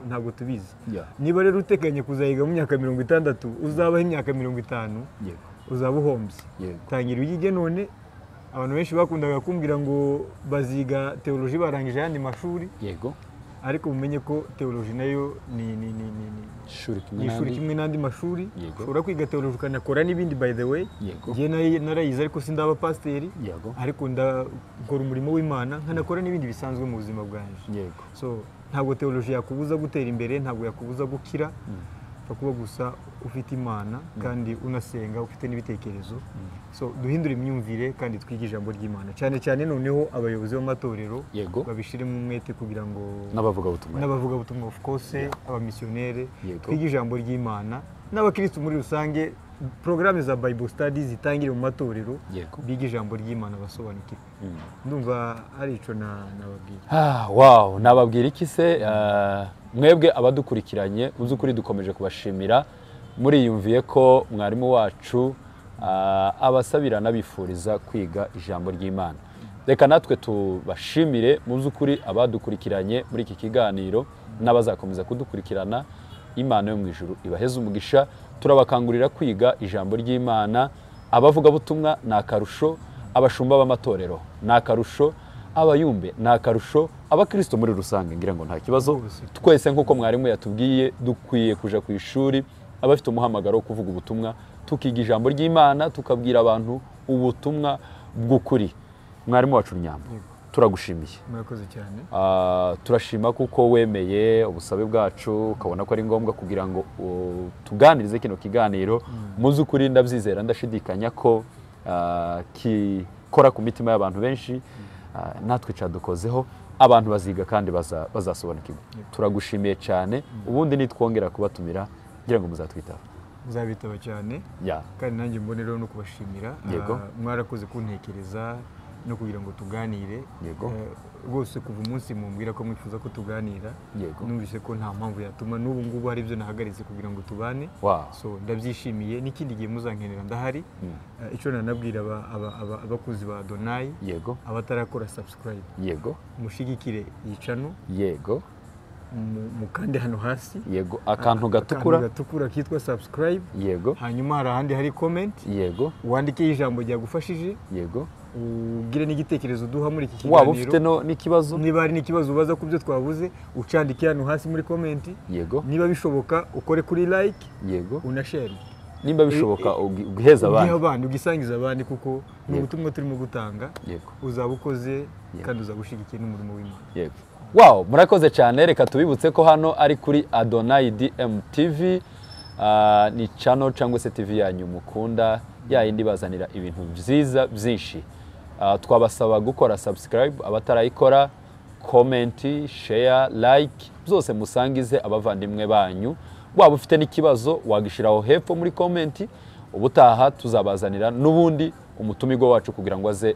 ntabwo tubizi niba rero uteganya kuzayiga mu myaka 60 uzabaho imyaka 50 uzaba uhombye tangira uyige none abantu benshi bakundaga kumbwira ngo baziga teoloji barangije ayandi mashuri ariko mumenye ko teoloji nayo ni ishuri kimwe n'andi mashuri ushobora kwiga teoloji ukanakora n'ibindi by the way ngiye narayize ariko sindaba pasiteri ariko ndakora umurimo w'Imana nkanakora n'ibindi bisanzwe mu buzima bwanjye so ntabwo teoloji yakubuza gutera imbere ntabwo yakubuza gukira kuba gusa ufite Imana kandi unasenga ufite n'ibitekerezo so duhindura imyumvire kandi twige ijambo ry'Imana cyane cyane noneho abayobozi b'amatorero babishiremo umwete kugira ngo n'abavuga butumwa of course abamisiyonere twige ijambo ry'Imana n'abakristo muri rusange programme za Bible studies zitangire mu matorero biga ijambo ry'Imana basobanukirwe ndumva ari ico nababwira wow nababwira iki se mwebwe abadukurikiranye uzukuri dukomeje kubashimira muriyumviye ko mwarimu wacu abasabira nabifuriza kwiga ijambo ry'Imana reka natwe tubashimire mu by'ukuri abadukurikiranye muri iki kiganiro n'abazakomeza kudukurikirana Imana yo mu ijuru ibaheze umugisha turabakangurira kwiga ijambo ry'Imana abavuga butumwa nakarusho abashumba b'amatorero nakarusho abayumbe nakarusho abakristo muri rusange ngira ngo nta kibazo twese nkuko mwarimu yatubwiye dukwiye kuja ku ishuri abafite umuhamagaro wo kuvuga ubutumwa tukiga ijambo ry'Imana tukabwira abantu ubutumwa bw'ukuri mwarimu wacu Runyambo turagushimiye murakoze cyane turashima kuko wemeye ubusabe bwacu ukabona ko ari ngombwa kugira ngo tuganirize kino kiganiro muzi ukuri ndabyizera ndashidikanya ko kikora ku mitima y'abantu benshi natwe cadukozeho abantu baziga kandi bazasobanukirwa turagushimiye cyane ubundi nitwongera kubatumira ngira ngo muzatwitaba muzabitaba cyane kandi nanjye mboneraho no kubashimira mwarakoze kuntekereza no kugira ngo tuganire rwose kuva umunsi mumbwira ko mwifuza ko tuganira numvise ko nta mpamvu yatuma n'ubu ngubu hari ibyo nahagaritse kugira ngo tubane so ndabyishimiye n'ikindi gihe muzankenera ndahari icyo nanabwira abakuzi ba Adonai abatarakora subscribe mushigikire iyi channel mukande hano hasi akantu gatukura kitwa subscribe hanyuma hari ahandi hari comment wandike ijambo ryagufashije ugire n'igitekerezo duha muri iki kiganiro waba ufite n'ikibazo niba ari n'ikibazo ubaza ku byo twavuze ucandike hano hasi muri comment niba bishoboka ukore kuri like unashare nimba bishoboka ugiheza abandi ugisangiza abandi kuko ni ubutumwa turimo gutanga uzaba ukoze kandi uzabushigikiye n'umurimo w'Imana wow murakoze cyane reka tubibutse ko hano ari kuri Adonai DMTV ni channel cyangwa se TV yanyu mukunda yayindi bazanira ibintu byiza byinshi twabasaba gukora subscribe abatarayikora comment share like byose musangize abavandimwe banyu waba ufite n'ikibazo wagishiraho hepfo muri comment ubutaha tuzabazanira n'ubundi umutumirwa wacu kugira ngo aze